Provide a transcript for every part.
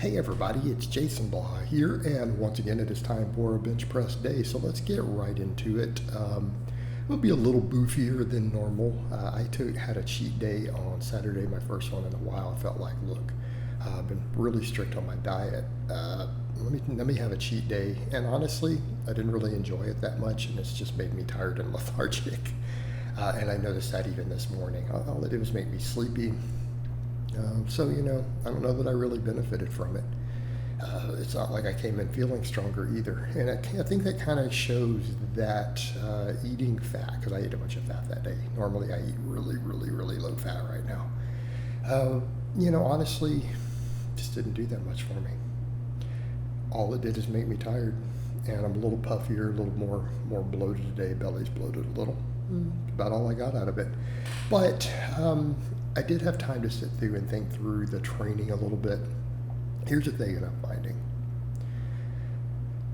Hey everybody, it's Jason Blaha here, and once again it is time for a bench press day, so let's get right into it. It'll be a little boofier than normal. I had a cheat day on Saturday, my first one in a while. I felt like, look, I've been really strict on my diet. Let me have a cheat day, and honestly, I didn't really enjoy it that much, and it's just made me tired and lethargic. And I noticed that even this morning. All it did was make me sleepy. So, I don't know that I really benefited from it. It's not like I came in feeling stronger either. And I think that kind of shows that eating fat, because I ate a bunch of fat that day. Normally I eat really, really, really low fat right now. Honestly, just didn't do that much for me. All it did is make me tired. And I'm a little puffier, a little more bloated today. Belly's bloated a little. About all I got out of it. But I did have time to sit through and think through the training a little bit. Here's the thing that I'm finding.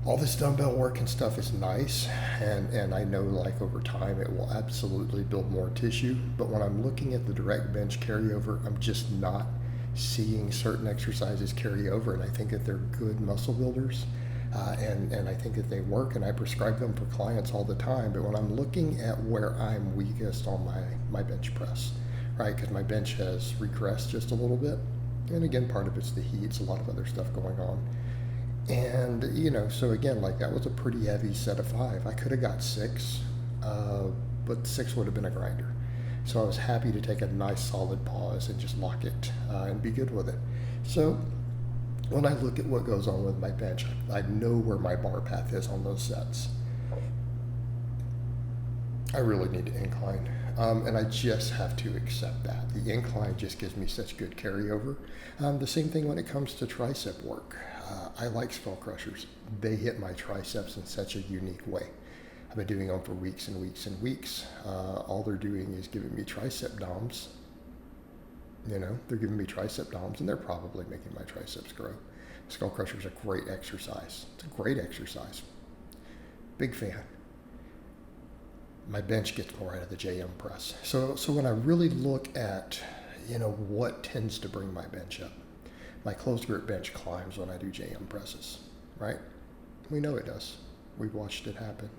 All this dumbbell work and stuff is nice, and I know like over time it will absolutely build more tissue, but when I'm looking at the direct bench carryover, I'm just not seeing certain exercises carry over, and I think that they're good muscle builders, and I think that they work, and I prescribe them for clients all the time, but when I'm looking at where I'm weakest on my bench press, right, because my bench has regressed just a little bit, and again, part of it's the heat, it's a lot of other stuff going on, and so again, like that was a pretty heavy set of 5. I could have got 6, but 6 would have been a grinder, so I was happy to take a nice solid pause and just lock it and be good with it. So when I look at what goes on with my bench, I know where my bar path is on those sets. I really need to incline. And I just have to accept that. The incline just gives me such good carryover. The same thing when it comes to tricep work. I like skull crushers. They hit my triceps in such a unique way. I've been doing them for weeks and weeks and weeks. All they're doing is giving me tricep DOMs. They're giving me tricep DOMs, and they're probably making my triceps grow. Skull crushers are a great exercise. It's a great exercise. Big fan. My bench gets more out of the JM press. So when I really look at, what tends to bring my bench up, my closed grip bench climbs when I do JM presses, right? We know it does. We've watched it happen.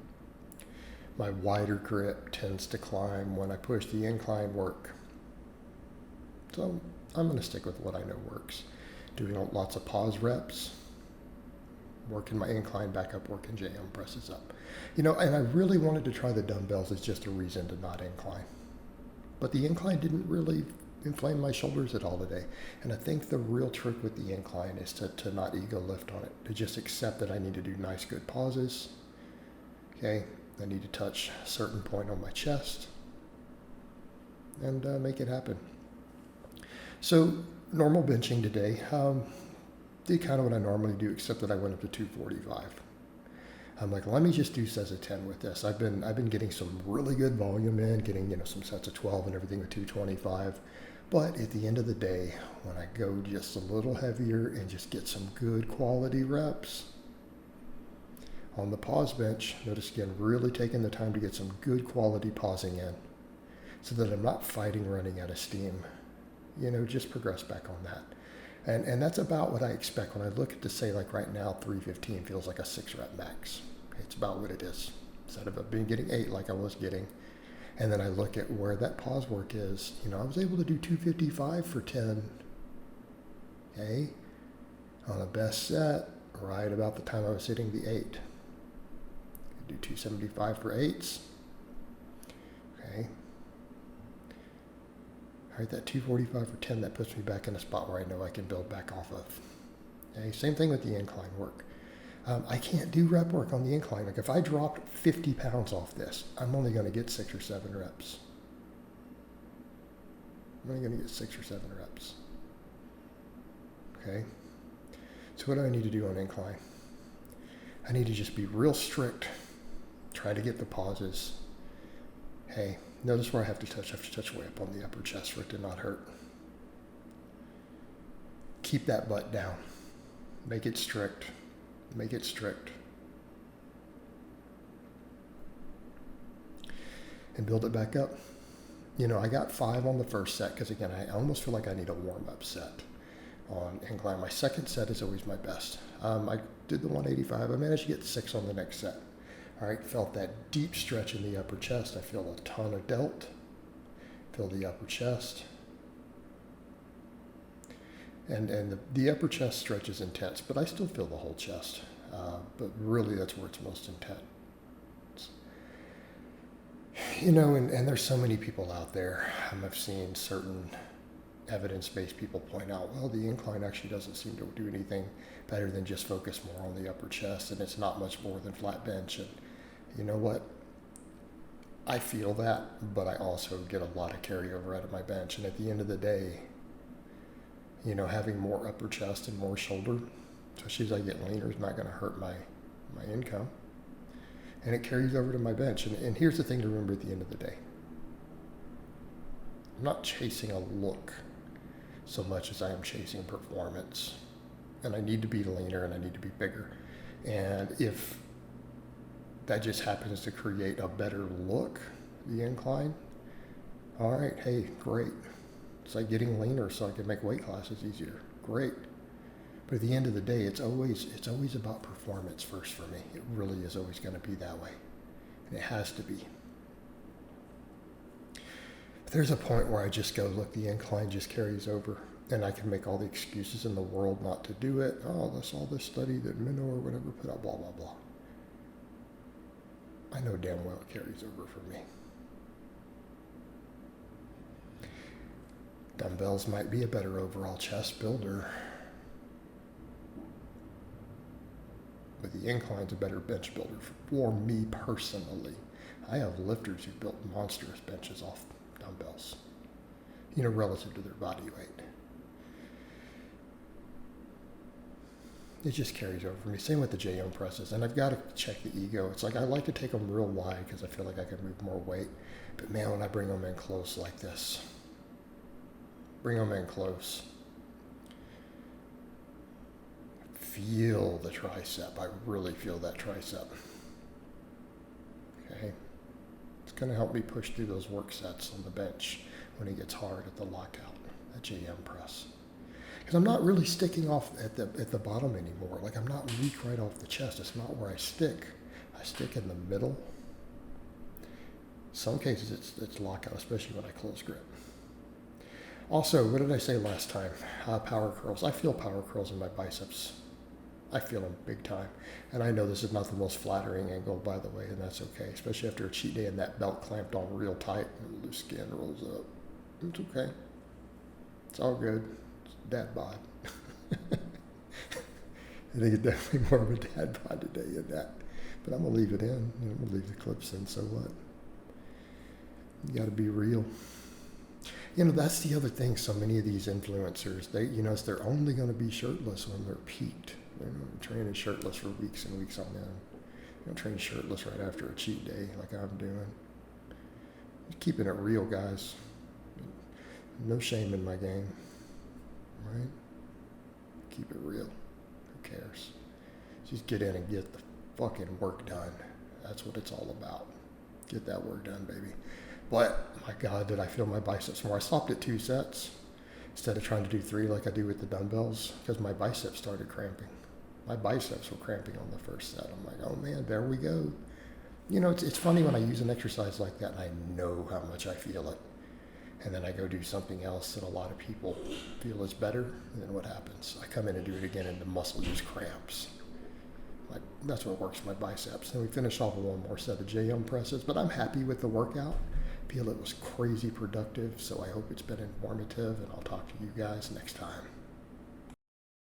My wider grip tends to climb when I push the incline work. So I'm going to stick with what I know works. Doing lots of pause reps, working my incline back up, working JM presses up. And I really wanted to try the dumbbells as just a reason to not incline. But the incline didn't really inflame my shoulders at all today. And I think the real trick with the incline is to not ego lift on it, to just accept that I need to do nice, good pauses. Okay, I need to touch a certain point on my chest and make it happen. So normal benching today, did kind of what I normally do, except that I went up to 245. I'm like, let me just do sets of 10 with this. I've been getting some really good volume in, getting some sets of 12 and everything with 225. But at the end of the day, when I go just a little heavier and just get some good quality reps on the pause bench, notice again, really taking the time to get some good quality pausing in, so that I'm not fighting running out of steam. Just progress back on that. And that's about what I expect when I look at say like right now, 315 feels like a 6 rep max. Okay, it's about what it is. Instead of being getting 8 like I was getting. And then I look at where that pause work is. I was able to do 255 for 10. Okay. On the best set, right about the time I was hitting the 8. I do 275 for 8s. Okay. All right, that 245 for 10, that puts me back in a spot where I know I can build back off of. Okay, same thing with the incline work. I can't do rep work on the incline. Like if I dropped 50 pounds off this, I'm only going to get 6 or 7 reps. I'm only going to get 6 or 7 reps. Okay, so what do I need to do on incline? I need to just be real strict, try to get the pauses. Hey, notice where I have to touch way up on the upper chest for it to not hurt. Keep that butt down. Make it strict. Make it strict. And build it back up. I got 5 on the first set because, again, I almost feel like I need a warm-up set on incline. My second set is always my best. I did the 185. I managed to get 6 on the next set. All right, felt that deep stretch in the upper chest. I feel a ton of delt. Feel the upper chest. And the upper chest stretch is intense, but I still feel the whole chest. But really, that's where it's most intense. And there's so many people out there. I've seen certain evidence-based people point out, well, the incline actually doesn't seem to do anything better than just focus more on the upper chest, and it's not much more than flat bench. And you know what? I feel that, but I also get a lot of carryover out of my bench. And at the end of the day, having more upper chest and more shoulder, especially as I get leaner, is not going to hurt my income. And it carries over to my bench. And here's the thing to remember at the end of the day. I'm not chasing a look so much as I am chasing performance. And I need to be leaner and I need to be bigger. And if that just happens to create a better look, the incline, all right, hey, great. It's like getting leaner so I can make weight classes easier. Great. But at the end of the day, it's always about performance first for me. It really is always going to be that way. And it has to be. But there's a point where I just go, look, the incline just carries over. And I can make all the excuses in the world not to do it. Oh, that's all this study that Minnow or whatever put out, blah, blah, blah. I know damn well it carries over for me. Dumbbells might be a better overall chest builder, but the incline's a better bench builder for me personally. I have lifters who built monstrous benches off dumbbells, relative to their body weight. It just carries over for me. Same with the JM presses. And I've got to check the ego. It's like I like to take them real wide because I feel like I can move more weight. But man, when I bring them in close like this, feel the tricep. I really feel that tricep. Okay? It's going to help me push through those work sets on the bench when it gets hard at the lockout, that JM press. Because I'm not really sticking off at the bottom anymore. Like I'm not weak right off the chest. It's not where I stick. I stick in the middle. Some cases it's lockout, especially when I close grip. Also, what did I say last time? Power curls. I feel power curls in my biceps. I feel them big time. And I know this is not the most flattering angle, by the way, and that's okay. Especially after a cheat day and that belt clamped on real tight and the skin rolls up. It's okay. It's all good. Dad bod. I think it's definitely more of a dad bod today than that. But I'm going to leave it in. I'm going to leave the clips in, so what? You got to be real. That's the other thing. So many of these influencers, they're only going to be shirtless when they're peaked. They're training shirtless for weeks and weeks on end. Train shirtless right after a cheat day like I'm doing. Just keeping it real, guys. No shame in my game. Right? Keep it real. Who cares? Just get in and get the fucking work done. That's what it's all about. Get that work done, baby. But, my God, did I feel my biceps more. I stopped at 2 sets instead of trying to do 3 like I do with the dumbbells because my biceps started cramping. My biceps were cramping on the first set. I'm like, oh, man, there we go. It's funny when I use an exercise like that and I know how much I feel it. And then I go do something else that a lot of people feel is better, and then what happens? I come in and do it again, and the muscle just cramps. That's what works my biceps. And we finish off with one more set of JM presses, but I'm happy with the workout. I feel it was crazy productive, so I hope it's been informative, and I'll talk to you guys next time.